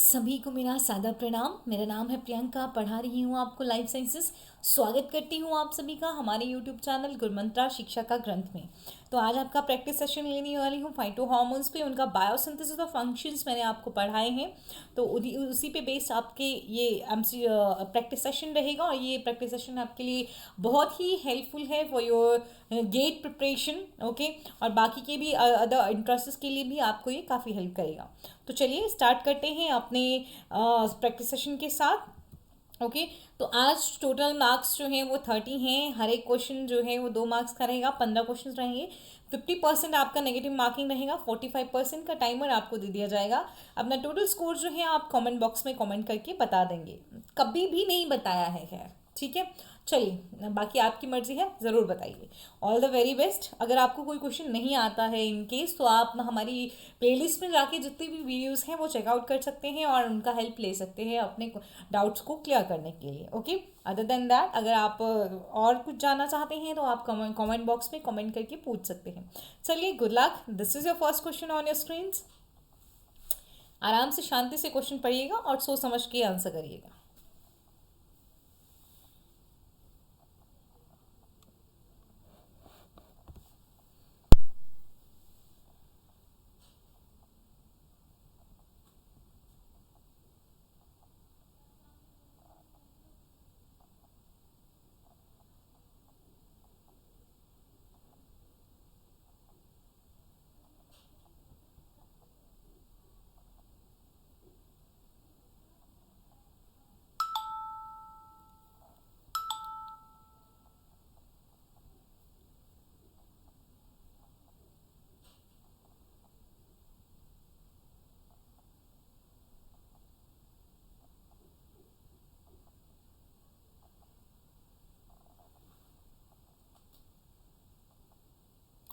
सभी को मेरा सादा प्रणाम। मेरा नाम है प्रियंका, पढ़ा रही हूँ आपको लाइफ साइंसेस। स्वागत करती हूँ आप सभी का हमारे यूट्यूब चैनल गुरमंत्रा शिक्षा का ग्रंथ में। तो आज आपका प्रैक्टिस सेशन लेने वाली हूँ फाइटो हार्मोन्स पे, उनका बायोसिंथेसिस ऑफ फंक्शंस मैंने आपको पढ़ाए हैं। तो उसी पे बेस्ड आपके ये एमसी प्रैक्टिस सेशन रहेगा, और ये प्रैक्टिस सेशन आपके लिए बहुत ही हेल्पफुल है for your GATE preparation. Okay, और बाकी के भी अदर इंटरेस्ट के लिए भी आपको ये काफ़ी हेल्प करेगा। तो चलिए स्टार्ट करते हैं अपने प्रैक्टिस सेशन के साथ। ओके, तो आज टोटल मार्क्स जो हैं वो 30 हैं। हर एक क्वेश्चन जो है वो 2 मार्क्स का रहेगा, 15 क्वेश्चन रहेंगे। 50% आपका नेगेटिव मार्किंग रहेगा, 45% का टाइमर आपको दे दिया जाएगा। अपना टोटल स्कोर जो है आप कमेंट बॉक्स में कमेंट करके बता देंगे, कभी भी नहीं बताया है खैर, ठीक है। चलिए, बाकी आपकी मर्जी है, ज़रूर बताइए। All the very best. अगर आपको कोई क्वेश्चन नहीं आता है इन केस, तो आप हमारी प्लेलिस्ट में जाके जितनी भी वीडियोस हैं वो चेकआउट कर सकते हैं और उनका हेल्प ले सकते हैं अपने डाउट्स को क्लियर करने के लिए। ओके, अदर देन दैट अगर आप और कुछ जानना चाहते हैं तो आप कमेंट बॉक्स में कमेंट करके पूछ सकते हैं। चलिए, good luck. This is your first question on your screens. आराम से शांति से क्वेश्चन पढ़िएगा और सोच समझ के आंसर करिएगा।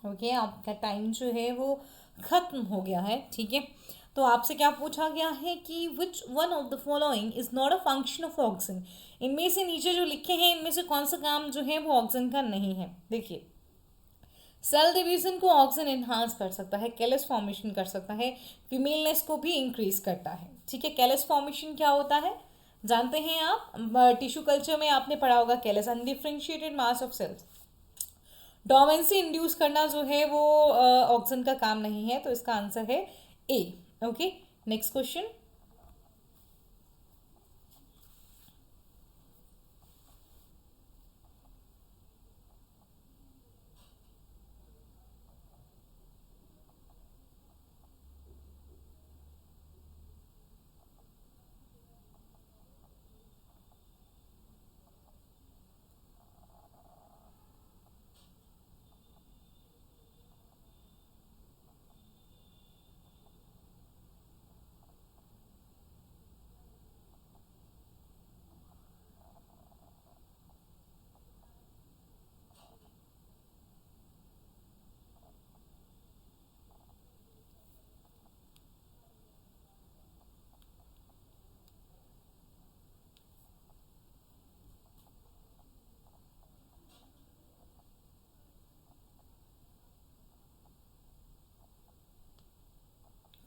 ओके, आपका टाइम जो है वो ख़त्म हो गया है, ठीक है। तो आपसे क्या पूछा गया है कि which one of the following is not a function of oxygen. इनमें से नीचे जो लिखे हैं इनमें से कौन सा काम जो है वो ऑक्सीजन का नहीं है। देखिए, सेल डिवीजन को ऑक्सीजन इन्हांस कर सकता है, कैलस फॉर्मेशन कर सकता है, फीमेलनेस को भी इंक्रीज करता है, ठीक है। कैलस फॉर्मेशन क्या होता है जानते हैं आप, टिश्यू कल्चर में आपने पढ़ा होगा। Callus undifferentiated mass of cells. Dormancy induce करना जो है वो ऑक्सीजन का काम नहीं है, तो इसका आंसर है ए। Okay, next question.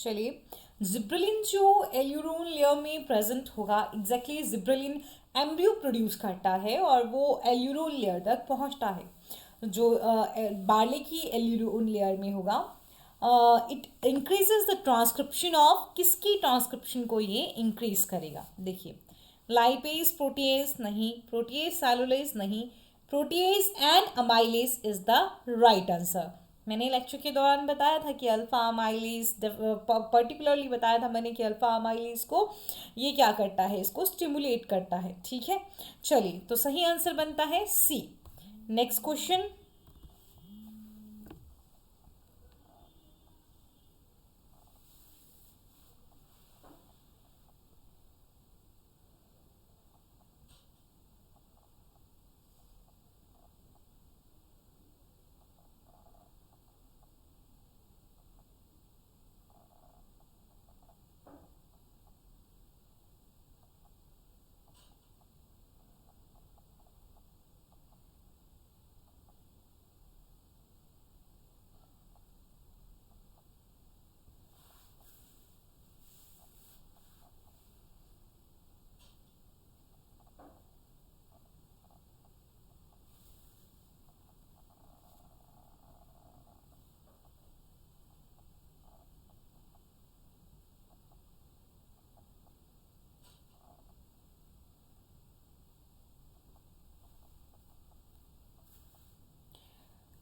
चलिए, जिब्रेलिन जो एल्यूरोन लेयर में प्रेजेंट होगा, एग्जैक्टली जिब्रेलिन एम्ब्रियो प्रोड्यूस करता है और वो एल्यूरोन लेयर तक पहुंचता है जो बार्ले की एल्यूरोन लेयर में होगा। It increases the transcription of, किसकी ट्रांसक्रिप्शन को ये इंक्रीज करेगा। देखिए, लाइपेज प्रोटीएज नहीं, प्रोटीएज सेलुलेज नहीं, protease and amylase is the right answer. मैंने लेक्चर के दौरान बताया था कि अल्फा अमाइलेज, पर्टिकुलरली बताया था मैंने कि अल्फा अमाइलेज को ये क्या करता है, इसको स्टिमुलेट करता है, ठीक है। चलिए, तो सही आंसर बनता है C. Next question.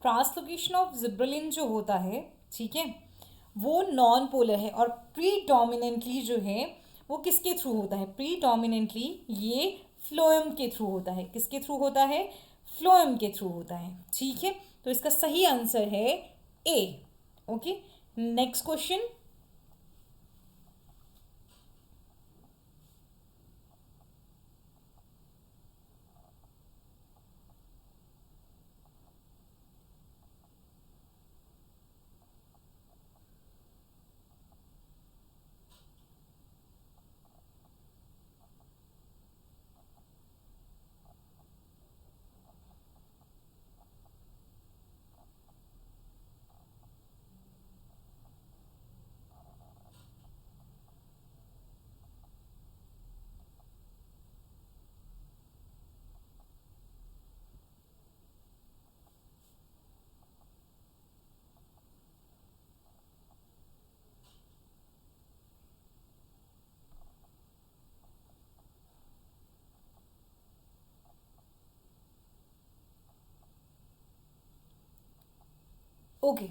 Translocation of gibberellin जो होता है, ठीक है, वो नॉन पोलर है और प्रीडोमिनेंटली जो है वो किसके थ्रू होता है? प्रीडोमिनेंटली ये फ्लोएम के थ्रू होता है। किसके थ्रू होता है? फ्लोएम के थ्रू होता है, ठीक है। तो इसका सही आंसर है A. Okay, next question. Okay.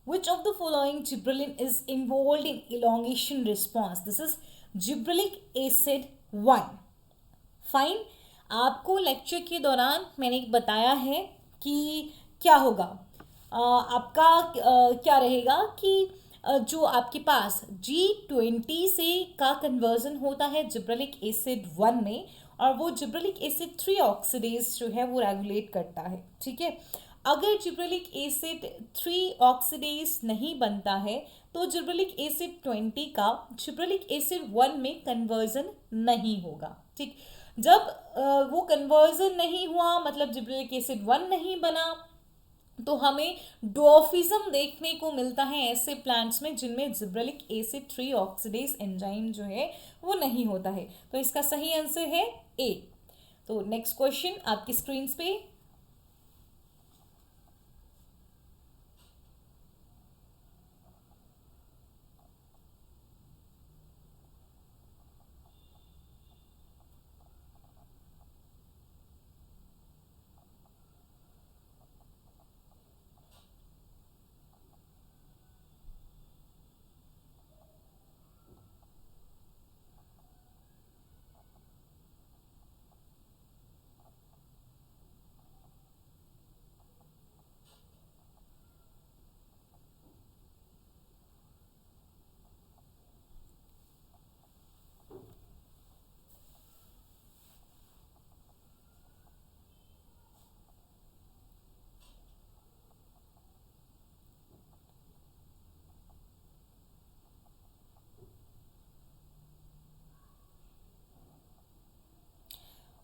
Which of the following gibberellin is involved in elongation response? This is gibberellic acid 1. Fine. आपको लेक्चर के दौरान मैंने बताया है कि क्या होगा। आपका क्या रहेगा कि जो आपके पास G20 से का कन्वर्जन होता है जिब्रेलिक एसिड 1 में, और वो जिब्रेलिक एसिड 3 ऑक्सीडेज जो है वो रेगुलेट करता है, ठीक है। अगर जिब्रेलिक एसिड 3 ऑक्सीडेज नहीं बनता है तो जिब्रेलिक एसिड 20 का जिब्रेलिक एसिड 1 में कन्वर्जन नहीं होगा, ठीक। जब वो कन्वर्जन नहीं हुआ, मतलब जिब्रेलिक एसिड 1 नहीं बना, तो हमें डॉर्फिज्म देखने को मिलता है ऐसे प्लांट्स में जिनमें जिब्रेलिक एसिड 3 ऑक्सीडेज एंजाइम जो है वो नहीं होता है। तो इसका सही आंसर है ए। तो नेक्स्ट क्वेश्चन आपकी स्क्रीन पे।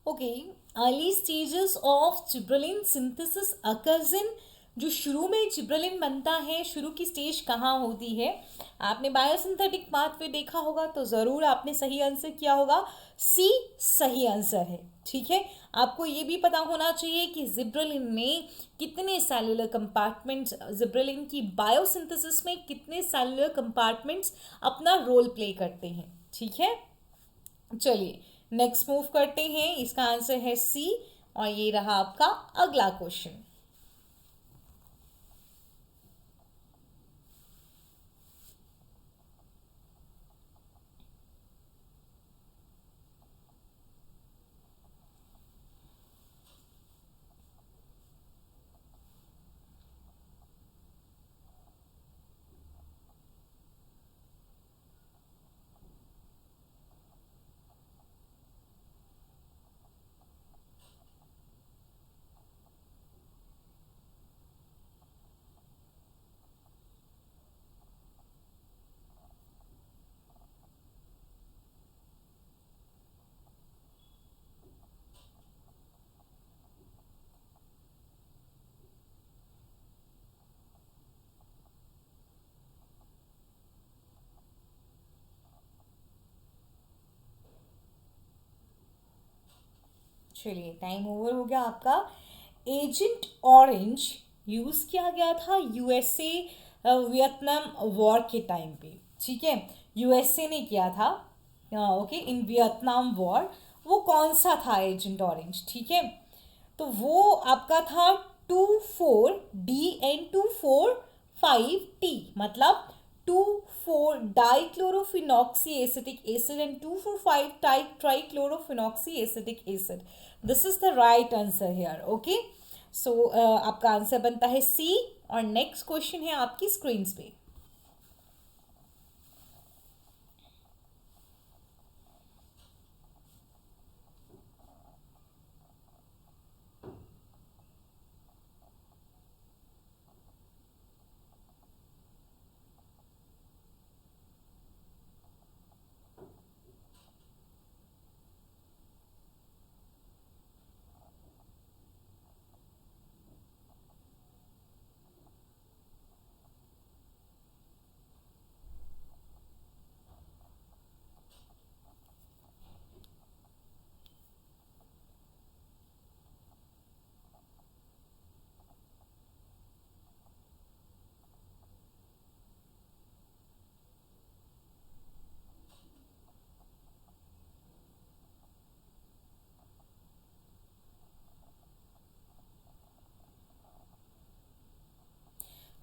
Okay, early stages of gibberellin synthesis occurs in, जो शुरू में जिब्रेलिन बनता है, शुरू की स्टेज कहाँ होती है? आपने बायोसिंथेटिक पाथवे देखा होगा तो ज़रूर आपने सही आंसर किया होगा, सी सही आंसर है, ठीक है। आपको ये भी पता होना चाहिए कि जिब्रेलिन में कितने सेलुलर कंपार्टमेंट्स, जिब्रेलिन की बायोसिंथेसिस में कितने सेलुलर कंपार्टमेंट्स अपना रोल प्ले करते हैं, ठीक है। चलिए नेक्स्ट मूव करते हैं। इसका आंसर है सी, और ये रहा आपका अगला क्वेश्चन। चलिए टाइम ओवर हो गया आपका। एजेंट ऑरेंज यूज़ किया गया था यूएसए वियतनाम वॉर के टाइम पे, ठीक है। यूएसए ने किया था, ओके, इन वियतनाम वॉर। वो कौन सा था एजेंट ऑरेंज, ठीक है। तो वो आपका था 2,4-DN2,4,5T, मतलब 2,4-dichlorophenoxy acetic acid and 2,4,5-trichlorophenoxy acetic acid. This is the right answer here. Okay, so आपका आंसर बनता है सी। और नेक्स्ट क्वेश्चन है आपकी स्क्रीन पे।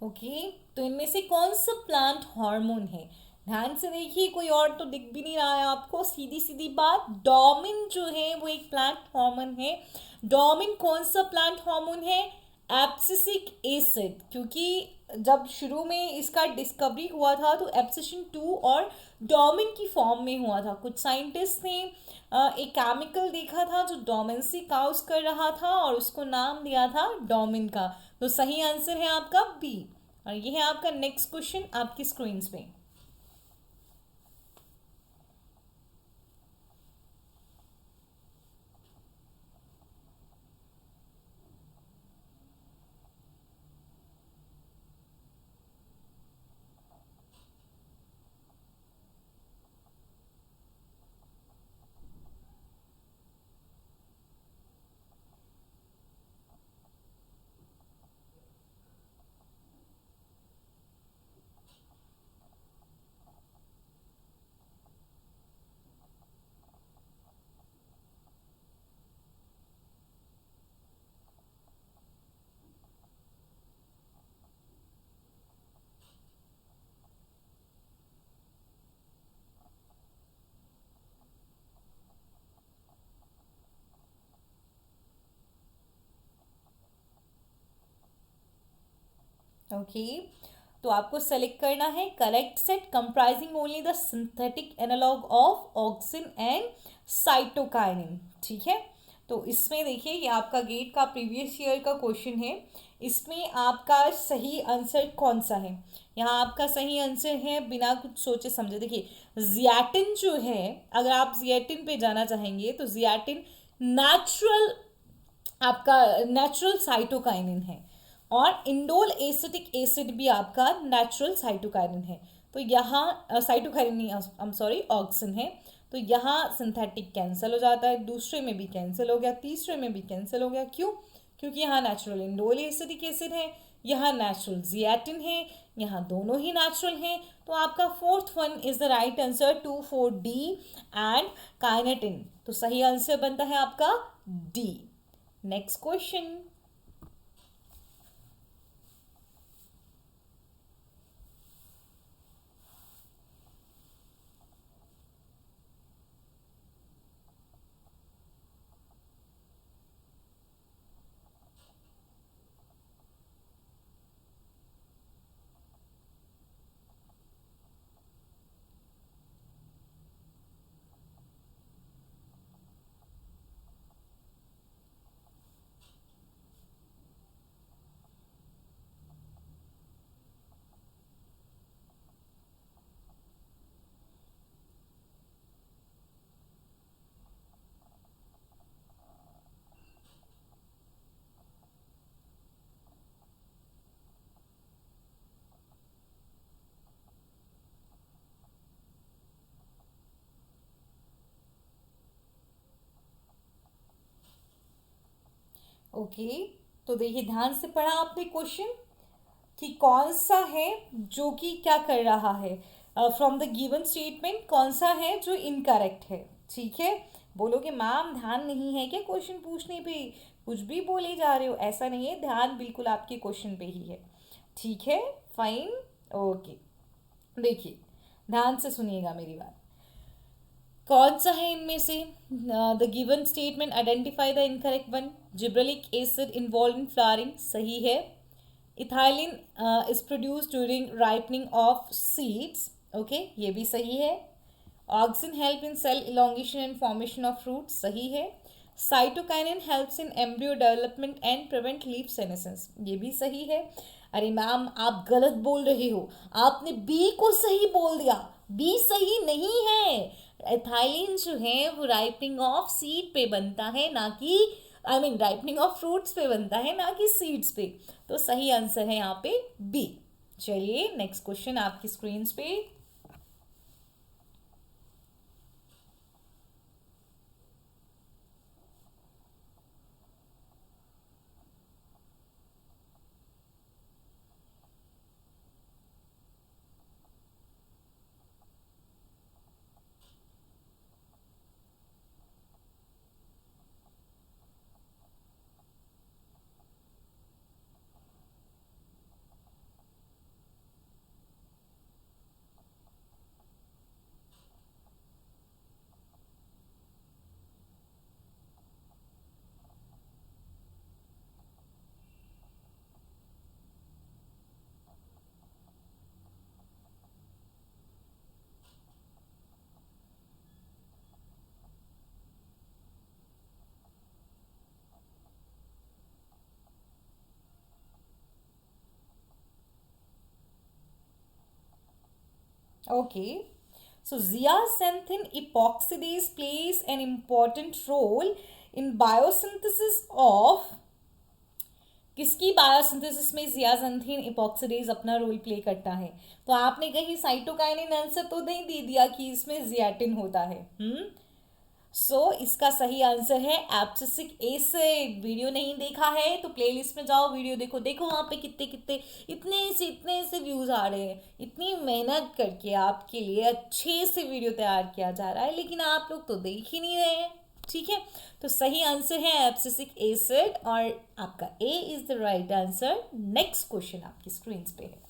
ओके, तो इनमें से कौन सा प्लांट हार्मोन है? ध्यान से देखिए, कोई और तो दिख भी नहीं रहा है आपको। सीधी सीधी बात, डोमिन जो है वो एक प्लांट हार्मोन है। डोमिन कौन सा प्लांट हार्मोन है? एब्सिसिक एसिड, क्योंकि जब शुरू में इसका डिस्कवरी हुआ था तो एब्सिशन 2 और डोमिन की फॉर्म में हुआ था। कुछ साइंटिस्ट ने एक केमिकल देखा था जो डोमेंसी काउज कर रहा था और उसको नाम दिया था डोमिन का। तो सही आंसर है आपका बी। और ये है आपका नेक्स्ट क्वेश्चन आपकी स्क्रीन पे। ओके, तो आपको सेलेक्ट करना है correct set comprising only the synthetic analogue of auxin and cytokinin. ठीक है, तो इसमें देखिए ये आपका गेट का प्रीवियस ईयर का क्वेश्चन है। इसमें आपका सही आंसर कौन सा है? यहाँ आपका सही आंसर है, बिना कुछ सोचे समझे देखिए, जियाटिन जो है, अगर आप जियाटिन पे जाना चाहेंगे तो जियाटिन नेचुरल, आपका नेचुरल साइटोकाइनिन है। और इंडोल एसिटिक एसिड भी आपका नेचुरल साइटोकाइनिन है। तो यहाँ साइटोकाइनिन नहीं, आई एम सॉरी, ऑक्सिन है। तो यहाँ सिंथेटिक कैंसिल हो जाता है, दूसरे में भी कैंसिल हो गया, तीसरे में भी कैंसिल हो गया। क्यों? क्योंकि यहाँ नेचुरल इंडोल एसिटिक एसिड है, यहाँ नेचुरल जियाटिन है, यहाँ दोनों ही नेचुरल हैं। तो आपका fourth one is the right answer, 2,4-D and kinetin. तो सही आंसर बनता है आपका डी। Next question. ओके, तो देखिए ध्यान से पढ़ा आपने क्वेश्चन कि कौन सा है जो कि क्या कर रहा है, फ्रॉम द गिवन स्टेटमेंट कौन सा है जो इनकरेक्ट है। ठीक है, बोलोगे मैम ध्यान नहीं है क्या क्वेश्चन पूछने पे? कुछ भी बोले जा रहे हो, ऐसा नहीं है, ध्यान बिल्कुल आपके क्वेश्चन पे ही है। ठीक है, फाइन, ओके। देखिए, ध्यान से सुनिएगा मेरी बात। कौन सा है इनमें से? The given statement identify the incorrect one. Gibberellic acid involve in flowering, सही है। Ethylene is produce during ripening of seeds, okay, ये भी सही है। Auxin help in cell elongation and formation of fruit, सही है। Cytokinin helps in embryo development and prevent leaf senescence, ये भी सही है। अरे मैम, आप गलत बोल रहे हो, आपने बी को सही बोल दिया। बी सही नहीं है। एथाइलिन जो है वो राइपनिंग ऑफ सीड पे बनता है, ना कि राइपनिंग ऑफ फ्रूट्स पे बनता है, ना कि सीड्स पे। तो सही आंसर है यहाँ पे बी। चलिए नेक्स्ट क्वेश्चन आपकी स्क्रीन पे। Okay. So zeaxanthin epoxidase plays an important role in biosynthesis of, किसकी बायोसिंथेसिस में जियाजंथीन इपॉक्सीडेज अपना रोल प्ले करता है? तो आपने कहीं साइटोकाइनिन आंसर तो नहीं दे दिया कि इसमें जियाटिन होता है। सो इसका सही आंसर है एब्सिसिक एसिड। वीडियो नहीं देखा है तो प्लेलिस्ट में जाओ, वीडियो देखो। देखो वहाँ पे कितने कितने इतने से व्यूज आ रहे हैं। इतनी मेहनत करके आपके लिए अच्छे से वीडियो तैयार किया जा रहा है, लेकिन आप लोग तो देख ही नहीं रहे हैं। ठीक है, तो सही आंसर है एब्सिसिक एसिड, और आपका A is the right answer. Next question आपकी स्क्रीन पे है।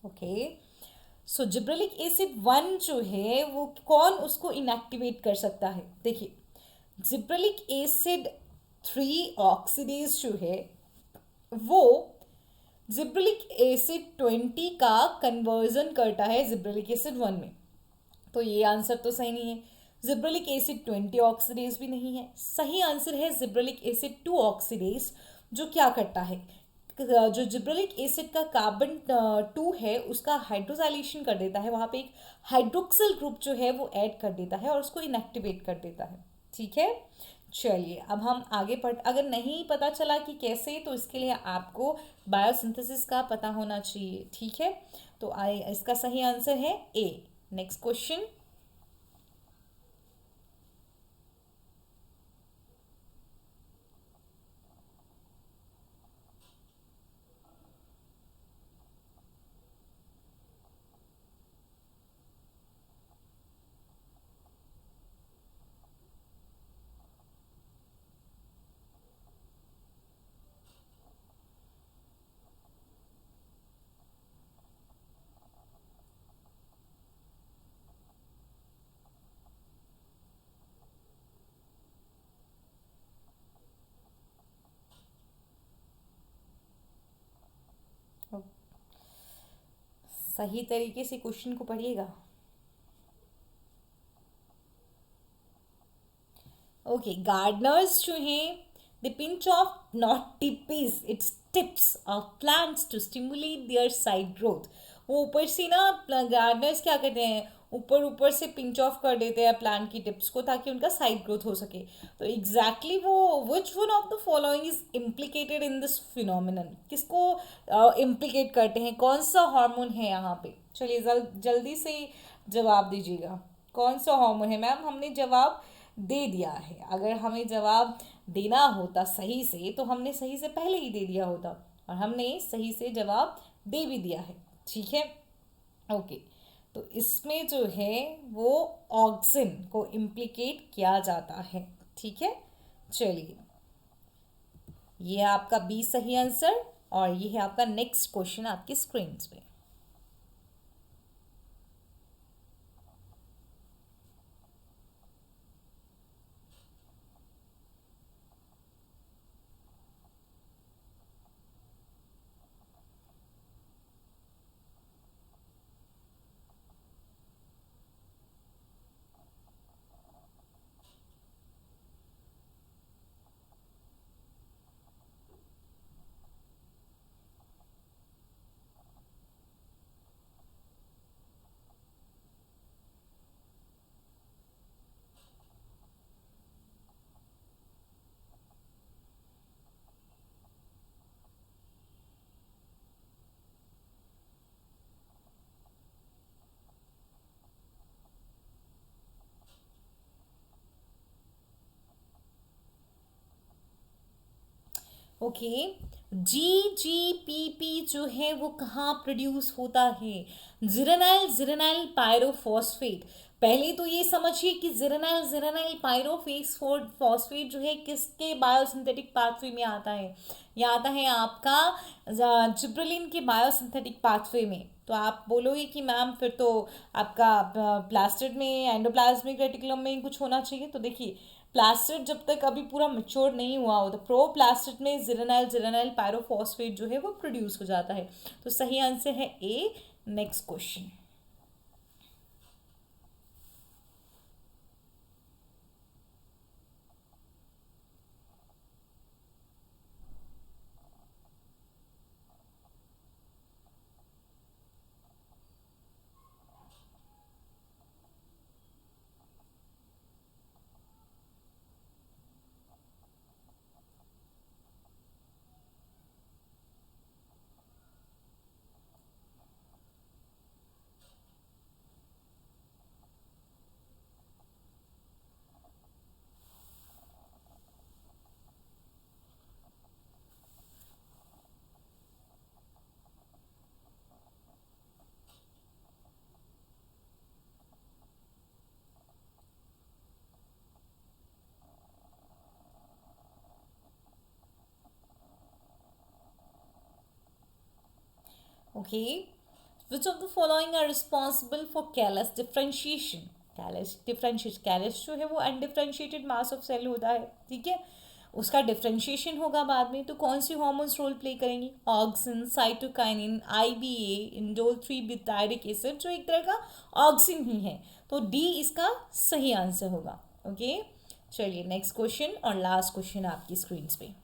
Okay, so gibberellic acid one जो है वो कौन उसको इनएक्टिवेट कर सकता है? देखिए, जिब्रेलिक एसिड 3 ऑक्सीडेज जो है वो जिब्रेलिक एसिड 20 का कन्वर्जन करता है जिब्रेलिक एसिड 1 में। तो ये आंसर तो सही नहीं है। जिब्रेलिक एसिड 20 ऑक्सीडेज भी नहीं है। सही आंसर है जिब्रेलिक एसिड 2 ऑक्सीडेज, जो क्या करता है, जो जिब्रेलिक एसिड का कार्बन 2 है उसका हाइड्रोजाइलेशन कर देता है, वहाँ पे एक हाइड्रोक्सिल ग्रुप जो है वो ऐड कर देता है और उसको इनएक्टिवेट कर देता है। ठीक है, चलिए अब हम आगे अगर नहीं पता चला कि कैसे, तो इसके लिए आपको बायोसिंथेसिस का पता होना चाहिए। ठीक है, तो इसका सही आंसर है ए। Next question. सही तरीके से क्वेश्चन को पढ़िएगा। ओके, गार्डनर्स जो हैं they pinch off not tipis it's tips of plants to stimulate their side growth. वो ऊपर से ना गार्डनर्स क्या करते हैं, ऊपर ऊपर से पिंच ऑफ कर देते हैं प्लांट की टिप्स को ताकि उनका साइड ग्रोथ हो सके। तो एग्जैक्टली वो which one of the following is implicated in this phenomenon, किसको इम्प्लीकेट करते हैं, कौन सा हार्मोन है यहाँ पे? चलिए जल्दी से जवाब दीजिएगा, कौन सा हार्मोन है? मैम हमने जवाब दे दिया है, अगर हमें जवाब देना होता सही से तो हमने सही से पहले ही दे दिया होता, और हमने सही से जवाब दे भी दिया है। ठीक है, ओके। तो इसमें जो है वो ऑक्सिन को इम्प्लीकेट किया जाता है। ठीक है, चलिए ये है आपका बी सही आंसर, और ये है आपका नेक्स्ट क्वेश्चन आपकी स्क्रीन पे। ओके, GGPP जो है वो कहाँ प्रोड्यूस होता है? जिरेनाइल जिरेनाइल पायरोफॉस्फेट। पहले तो ये समझिए कि जिरेनाइल जिरेनाइल पायरोफॉस्फेट जो है किसके बायोसिंथेटिक पाथवे में आता है? ये आता है आपका जिब्रेलिन के बायोसिंथेटिक पाथवे में। तो आप बोलोगे कि मैम फिर तो आपका प्लास्टिड में एंडोप्लाज्मिक रेटिकुलम में कुछ होना चाहिए। तो देखिए, प्लास्टिड जब तक अभी पूरा मैच्योर नहीं हुआ हो तो प्रोप्लास्टिड में जिरेनाइल जिरेनाइल पायरोफॉस्फेट जो है वो प्रोड्यूस हो जाता है। तो सही आंसर है A. Next question. Okay, which of the following are responsible for callus differentiation? Callus जो है वो अनडिफ्रेंशिएटेड मास ऑफ सेल होता है। ठीक है, उसका डिफ्रेंशिएशन होगा बाद में। तो कौन सी हॉर्मोन्स रोल प्ले करेंगी? Auxin, cytokinin, IBA, indole 3 butyric acid जो एक तरह का ऑक्सिन ही है। तो डी इसका सही आंसर होगा। ओके, चलिए नेक्स्ट क्वेश्चन और लास्ट क्वेश्चन आपकी स्क्रीन पे।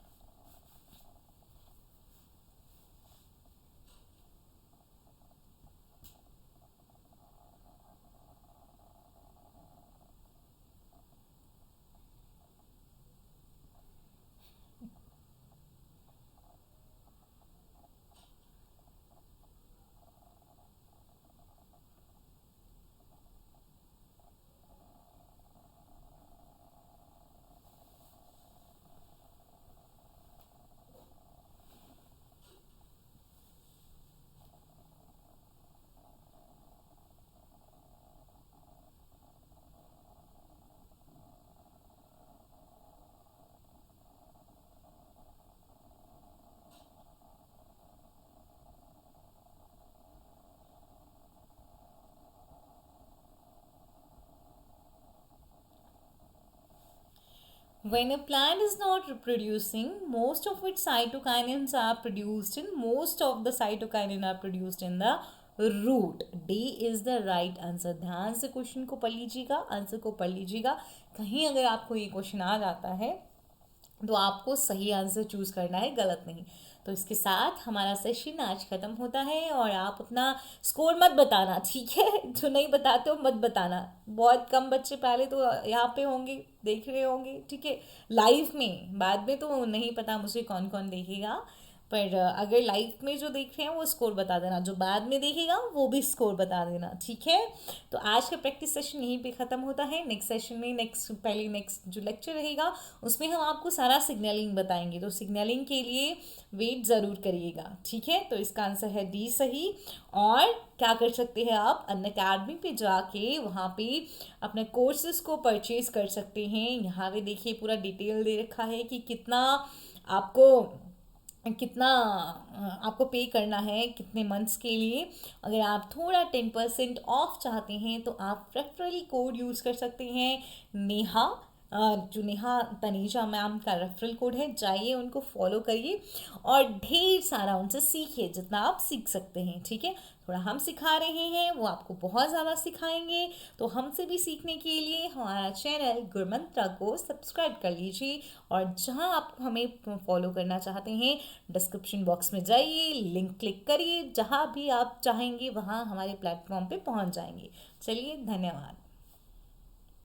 When a plant is not reproducing, most of its cytokinins are produced in the root. D is the right answer. ध्यान से क्वेश्चन को पढ़ लीजिएगा, आंसर को पढ़ लीजिएगा। कहीं अगर आपको ये क्वेश्चन आ जाता है तो आपको सही आंसर चूज़ करना है, गलत नहीं। तो इसके साथ हमारा सेशन आज ख़त्म होता है और आप अपना स्कोर मत बताना, ठीक है? जो नहीं बताते हो मत बताना। बहुत कम बच्चे पहले तो यहाँ पे होंगे, देख रहे होंगे, ठीक है, लाइव में। बाद में तो नहीं पता मुझे कौन कौन देखेगा, पर अगर लाइव में जो देख रहे हैं वो स्कोर बता देना, जो बाद में देखेगा वो भी स्कोर बता देना, ठीक है? तो आज का प्रैक्टिस सेशन यहीं पे ख़त्म होता है। नेक्स्ट सेशन में नेक्स्ट जो लेक्चर रहेगा उसमें हम आपको सारा सिग्नलिंग बताएंगे, तो सिग्नलिंग के लिए वेट ज़रूर करिएगा, ठीक है? तो इसका आंसर है डी सही। और क्या कर सकते हैं आप, अनअकैडमी पे जाके वहाँ पे अपने कोर्सेज को परचेज कर सकते हैं। यहाँ पे देखिए पूरा डिटेल दे रखा है कि आपको कितना आपको पे करना है, कितने मंथ्स के लिए। अगर आप थोड़ा 10% ऑफ चाहते हैं तो आप रेफरल कोड यूज़ कर सकते हैं, नेहा। जो नेहा तनीजा मैम का रेफरल कोड है, जाइए उनको फॉलो करिए और ढेर सारा उनसे सीखिए जितना आप सीख सकते हैं, ठीक है? थोड़ा हम सिखा रहे हैं, वो आपको बहुत ज़्यादा सिखाएंगे। तो हमसे भी सीखने के लिए हमारा चैनल गुरमंत्रा को सब्सक्राइब कर लीजिए और जहां आप हमें फॉलो करना चाहते हैं डिस्क्रिप्शन बॉक्स में जाइए, लिंक क्लिक करिए, जहां भी आप चाहेंगे वहां हमारे प्लेटफॉर्म पे पहुंच जाएंगे। चलिए, धन्यवाद।